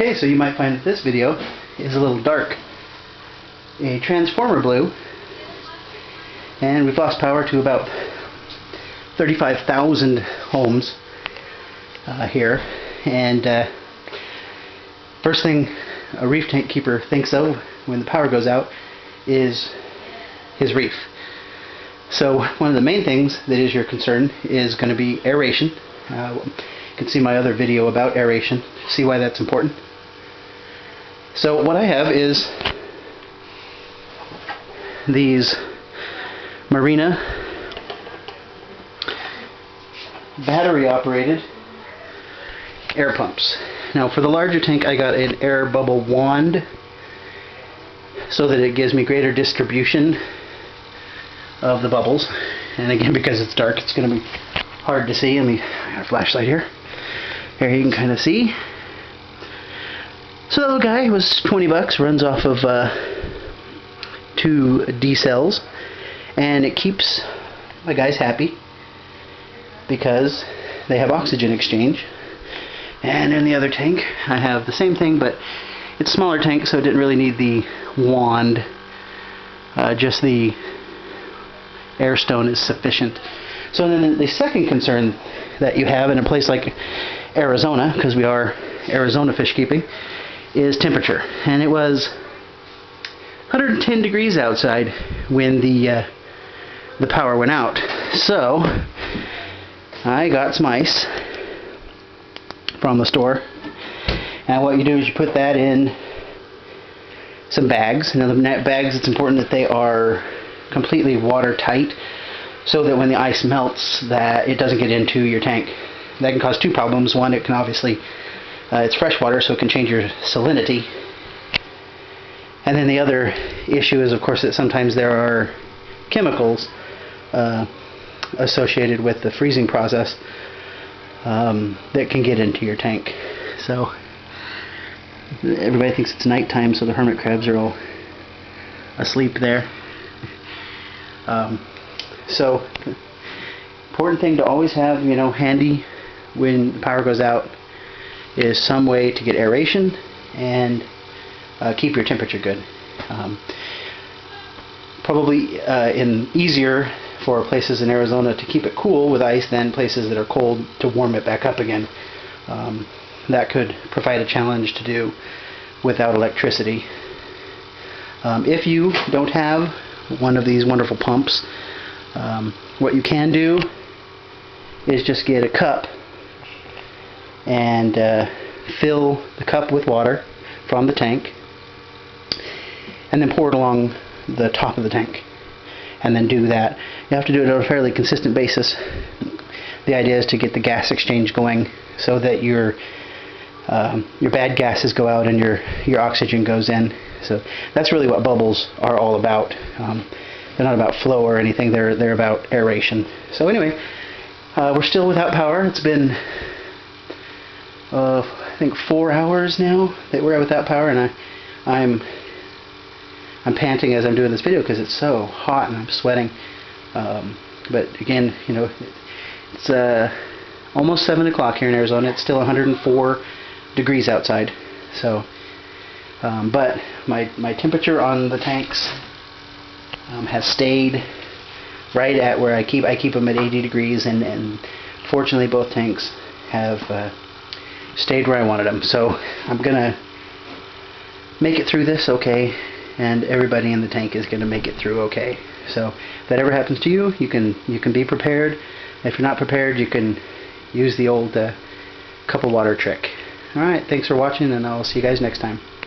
Okay, so you might find that this video is a little dark. A transformer blew, and we've lost power to about 35,000 homes here. And first thing a reef tank keeper thinks of when the power goes out is his reef. So one of the main things that is your concern is going to be aeration. You can see my other video about aeration, see why that's important. So what I have is these Marina battery operated air pumps. Now for the larger tank I got an air bubble wand so that it gives me greater distribution of the bubbles. And again, because it's dark, it's going to be hard to see. I got a flashlight here. Here you can kind of see. So that little guy was 20 bucks, runs off of 2 D cells, and it keeps my guys happy because they have oxygen exchange. And in the other tank I have the same thing, but it's a smaller tank, so it didn't really need the wand. Just the air stone is sufficient. So then the second concern that you have in a place like Arizona, because we are Arizona fish keeping, is temperature. And it was 110 degrees outside when the power went out. So I got some ice from the store, and what you do is you put that in some bags. Now the bags, it's important that they are completely watertight so that when the ice melts that it doesn't get into your tank. That can cause 2 problems. One, it can obviously it's fresh water, so it can change your salinity. And then the other issue is, of course, that sometimes there are chemicals associated with the freezing process that can get into your tank. So everybody thinks it's nighttime, so the hermit crabs are all asleep there. So important thing to always have, handy when the power goes out is some way to get aeration and keep your temperature good. Probably easier for places in Arizona to keep it cool with ice than places that are cold to warm it back up again. That could provide a challenge to do without electricity. If you don't have one of these wonderful pumps, what you can do is just get a cup and fill the cup with water from the tank and then pour it along the top of the tank, and then do that. You have to do it on a fairly consistent basis. The idea is to get the gas exchange going so that your bad gases go out and your oxygen goes in. So that's really what bubbles are all about. They're not about flow or anything, they're about aeration. So anyway, we're still without power. It's been I think 4 hours now that we're without power, and I'm panting as I'm doing this video because it's so hot and I'm sweating. But again, it's almost 7 o'clock here in Arizona. It's still 104 degrees outside. So, but my temperature on the tanks has stayed right at where I keep them at 80 degrees, and fortunately both tanks have stayed where I wanted them. So I'm gonna make it through this okay, and everybody in the tank is gonna make it through okay. So if that ever happens to you, you can be prepared. If you're not prepared, you can use the old cup of water trick. Alright, thanks for watching, and I'll see you guys next time.